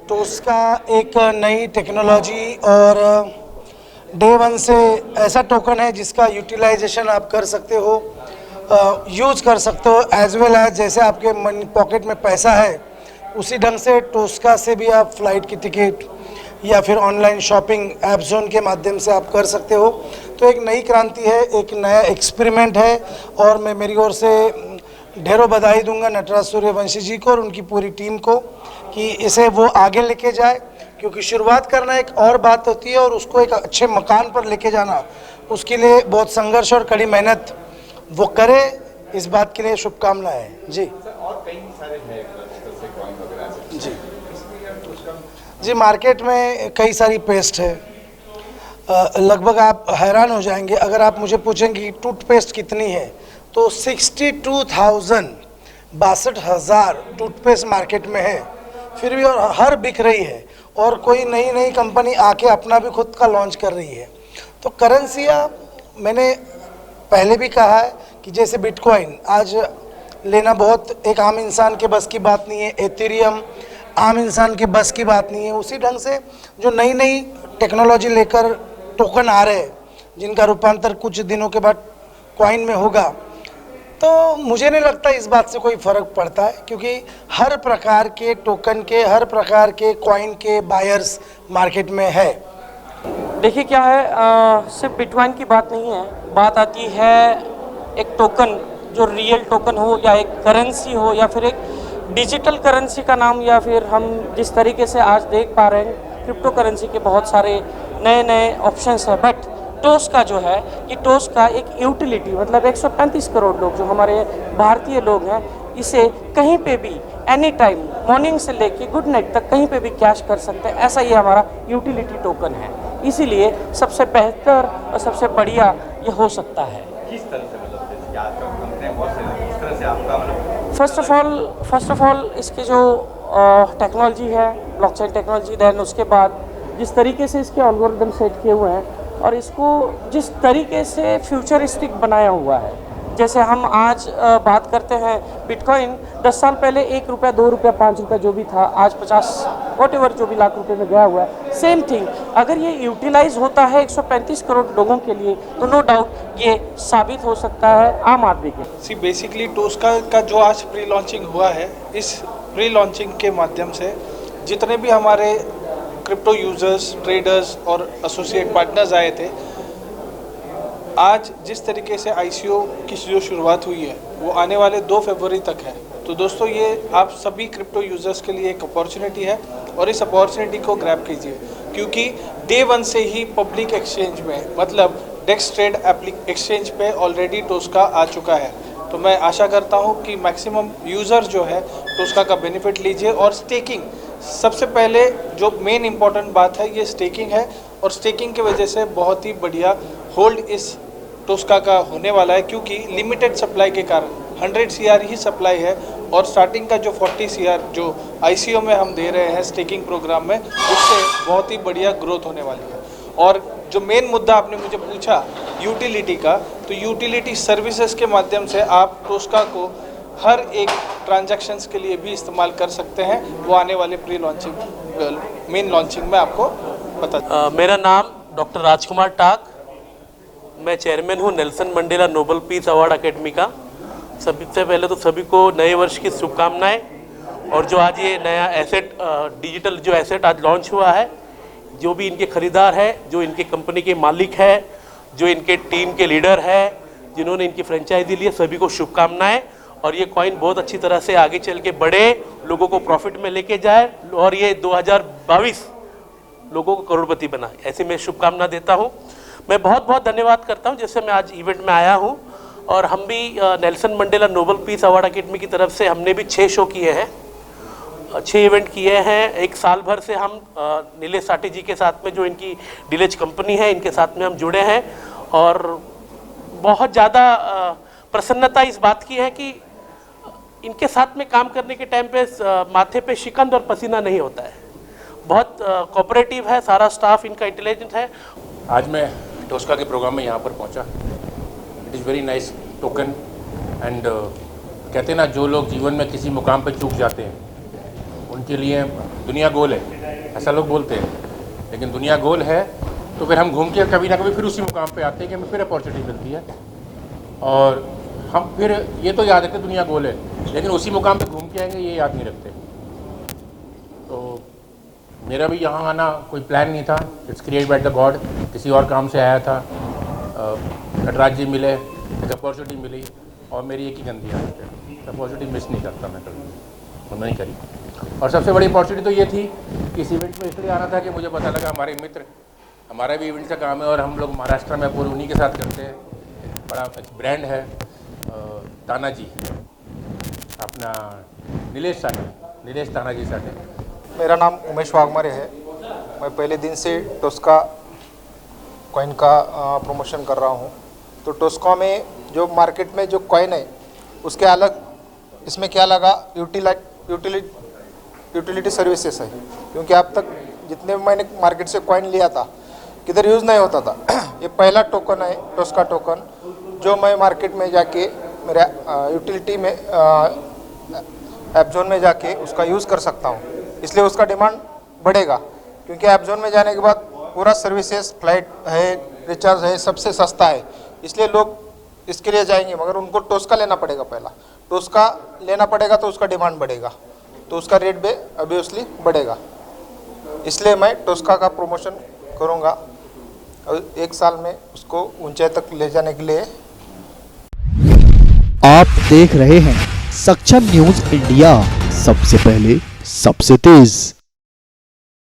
Tosca एक नई technology और डे वन से ऐसा टोकन है जिसका यूटिलाइजेशन आप कर सकते हो, यूज़ कर सकते हो एज वेल एज जैसे आपके मनी पॉकेट में पैसा है उसी ढंग से टोस्का से भी आप फ्लाइट की टिकट या फिर ऑनलाइन शॉपिंग ऐपजोन के माध्यम से आप कर सकते हो। तो एक नई क्रांति है, एक नया एक्सपेरिमेंट है और मैं मेरी ओर से ढेरों बधाई दूंगा नटराज सूर्यवंशी जी को और उनकी पूरी टीम को कि इसे वो आगे लेके जाए, क्योंकि शुरुआत करना एक और बात होती है और उसको एक अच्छे मकान पर लेके जाना उसके लिए बहुत संघर्ष और कड़ी मेहनत वो करे। इस बात के लिए शुभकामनाएं जी। और कई सारे हैं जी जी, मार्केट में कई सारी पेस्ट है, लगभग आप हैरान हो जाएंगे अगर आप मुझे पूछेंगे कि टूथपेस्ट कितनी है तो 62,000 टूथपेस्ट मार्केट में है, फिर भी और हर बिक रही है और कोई नई नई कंपनी आके अपना भी खुद का लॉन्च कर रही है। तो करेंसियाँ मैंने पहले भी कहा है कि जैसे बिटकॉइन आज लेना बहुत एक आम इंसान के बस की बात नहीं है, एथेरियम आम इंसान के बस की बात नहीं है, उसी ढंग से जो नई नई टेक्नोलॉजी लेकर टोकन आ रहे हैं जिनका रूपांतर कुछ दिनों के बाद कॉइन में होगा, तो मुझे नहीं लगता इस बात से कोई फ़र्क पड़ता है, क्योंकि हर प्रकार के टोकन के हर प्रकार के कॉइन के बायर्स मार्केट में है। देखिए क्या है, सिर्फ बिटकॉइन की बात नहीं है, बात आती है एक टोकन जो रियल टोकन हो या एक करेंसी हो या फिर एक डिजिटल करेंसी का नाम, या फिर हम जिस तरीके से आज देख पा रहे हैं क्रिप्टो करेंसी के बहुत सारे नए नए ऑप्शंस हैं। बट टोस्का जो है कि टोस्का एक यूटिलिटी, मतलब 135 करोड़ लोग जो हमारे भारतीय लोग हैं इसे कहीं पे भी एनी टाइम मॉर्निंग से लेके गुड नाइट तक कहीं पे भी कैश कर सकते हैं, ऐसा ये हमारा यूटिलिटी टोकन है। इसीलिए सबसे बेहतर और सबसे बढ़िया ये हो सकता है। किस तरह से मतलब जैसे आज का कंपनी बहुत सारी किस तरह से आपका मतलब फर्स्ट ऑफ ऑल इसकी जो टेक्नोलॉजी है ब्लॉकचेन टेक्नोलॉजी, देन उसके बाद जिस तरीके से इसके एल्गोरिदम सेट किए हुए हैं और इसको जिस तरीके से फ्यूचरिस्टिक बनाया हुआ है। जैसे हम आज बात करते हैं बिटकॉइन 10 साल पहले 1 रुपया 2 रुपया 5 रुपया जो भी था आज 50 वॉटेवर जो भी लाख रुपए में गया हुआ है। सेम थिंग अगर ये यूटिलाइज होता है 135 करोड़ लोगों के लिए तो नो डाउट ये साबित हो सकता है आम आदमी के। सी बेसिकली टोस्का का जो आज प्री लॉन्चिंग हुआ है, इस प्री लॉन्चिंग के माध्यम से जितने भी हमारे क्रिप्टो यूजर्स, ट्रेडर्स और एसोसिएट पार्टनर्स आए थे, आज जिस तरीके से ICO की जो शुरुआत हुई है वो आने वाले 2 फरवरी तक है। तो दोस्तों ये आप सभी क्रिप्टो यूजर्स के लिए एक अपॉर्चुनिटी है और इस अपॉर्चुनिटी को ग्रैब कीजिए, क्योंकि डे 1 से ही पब्लिक एक्सचेंज में मतलब डेक्स ट्रेड एक्सचेंज पे ऑलरेडी टोस्का आ चुका है। तो मैं आशा करता हूँ कि मैक्सिमम यूज़र जो है टोस्का का बेनिफिट लीजिए। और स्टेकिंग सबसे पहले जो मेन इम्पॉर्टेंट बात है ये स्टेकिंग है, और स्टेकिंग की वजह से बहुत ही बढ़िया होल्ड इस टोस्का का होने वाला है, क्योंकि लिमिटेड सप्लाई के कारण 100 CR ही सप्लाई है और स्टार्टिंग का जो 40 CR जो ICO में हम दे रहे हैं स्टेकिंग प्रोग्राम में, उससे बहुत ही बढ़िया ग्रोथ होने वाली है। और जो मेन मुद्दा आपने मुझे पूछा यूटिलिटी का, तो यूटिलिटी सर्विसेज के माध्यम से आप टोस्का को हर एक ट्रांजैक्शंस के लिए भी इस्तेमाल कर सकते हैं। वो आने वाले प्री लॉन्चिंग मेन लॉन्चिंग में आपको पता। मेरा नाम डॉक्टर राजकुमार टाक, मैं चेयरमैन हूँ Nelson Mandela Nobel peace award academy का। सबसे पहले तो सभी को नए वर्ष की शुभकामनाएं। और जो आज ये नया एसेट डिजिटल जो एसेट आज लॉन्च हुआ है, जो भी इनके खरीदार है, जो इनके कंपनी के मालिक है, जो इनके टीम के लीडर है, जिन्होंने इनकी फ्रेंचाइजी ली है, सभी को शुभकामनाएं। और ये कॉइन बहुत अच्छी तरह से आगे चल के बढ़े, लोगों को प्रॉफिट में लेके जाए और ये 2022 लोगों को करोड़पति बनाए, ऐसी मैं शुभकामना देता हूँ। मैं बहुत बहुत धन्यवाद करता हूँ जैसे मैं आज इवेंट में आया हूँ। और हम भी Nelson Mandela Nobel peace award academy की तरफ से हमने भी 6 शो किए हैं, 6 इवेंट किए हैं। एक साल भर से हम नीलेश साटी जी के साथ में जो इनकी डीलेज कंपनी है इनके साथ में हम जुड़े हैं। और बहुत ज़्यादा प्रसन्नता इस बात की है कि इनके साथ में काम करने के टाइम पे माथे पे शिकंद और पसीना नहीं होता है। बहुत कोऑपरेटिव है, सारा स्टाफ इनका इंटेलिजेंट है। आज मैं टोस्का के प्रोग्राम में यहाँ पर पहुँचा। It is very nice token and कहते हैं ना, जो लोग जीवन में किसी मुकाम पर चूक जाते हैं उनके लिए दुनिया गोल है, ऐसा लोग बोलते हैं, लेकिन दुनिया गोल है तो फिर हम घूम के कभी ना कभी फिर उसी मुकाम पे आते हैं कि हमें फिर अपॉर्चुनिटी मिलती है, और हम फिर ये तो याद रखते दुनिया गोल है, लेकिन उसी मुकाम पे घूम के आएंगे ये याद नहीं रखते। तो मेरा भी यहाँ आना कोई प्लान नहीं था, it's create by the God, किसी और काम से आया था, नटराज जी मिले, एक अपॉर्चुनिटी मिली और मेरी एक ही गंदी आदत है, अपॉर्चुनिटी मिस नहीं करता मैं कभी, तो नहीं करी। और सबसे बड़ी अपॉर्चुनिटी तो ये थी कि इस इवेंट में इसलिए आना था कि मुझे पता लगा हमारे मित्र, हमारा भी इवेंट का काम है और हम लोग महाराष्ट्र में पूरे उन्हीं के साथ करते हैं, एक बड़ा ब्रांड है तानाजी, अपना नीलेश तानाजी साठे। मेरा नाम उमेश वाघमारे है। मैं पहले दिन से टोस्का कॉइन का प्रमोशन कर रहा हूँ। तो टोस्का में जो मार्केट में जो कॉइन है उसके अलग इसमें क्या लगा, यूटिलिटी सर्विसेज है, क्योंकि अब तक जितने भी मैंने मार्केट से कॉइन लिया था किधर यूज़ नहीं होता था। ये पहला टोकन है टोस्का टोकन, जो मैं मार्केट में जाके मेरे यूटिलिटी में ऐप जोन में जाके उसका यूज़ कर सकता हूँ, इसलिए उसका डिमांड बढ़ेगा, क्योंकि ऐप जोन में जाने के बाद पूरा सर्विसेज, फ्लाइट है, रिचार्ज है, सबसे सस्ता है, इसलिए लोग इसके लिए जाएंगे। मगर उनको टोस्का लेना पड़ेगा, पहला टोस्का लेना पड़ेगा तो उसका डिमांड बढ़ेगा, तो उसका रेट भी ऑब्वियसली बढ़ेगा, इसलिए मैं टोस्का का प्रमोशन करूँगा और 1 साल में उसको ऊंचाई तक ले जाने के लिए। आप देख रहे हैं सक्षम न्यूज इंडिया, सबसे पहले सबसे तेज।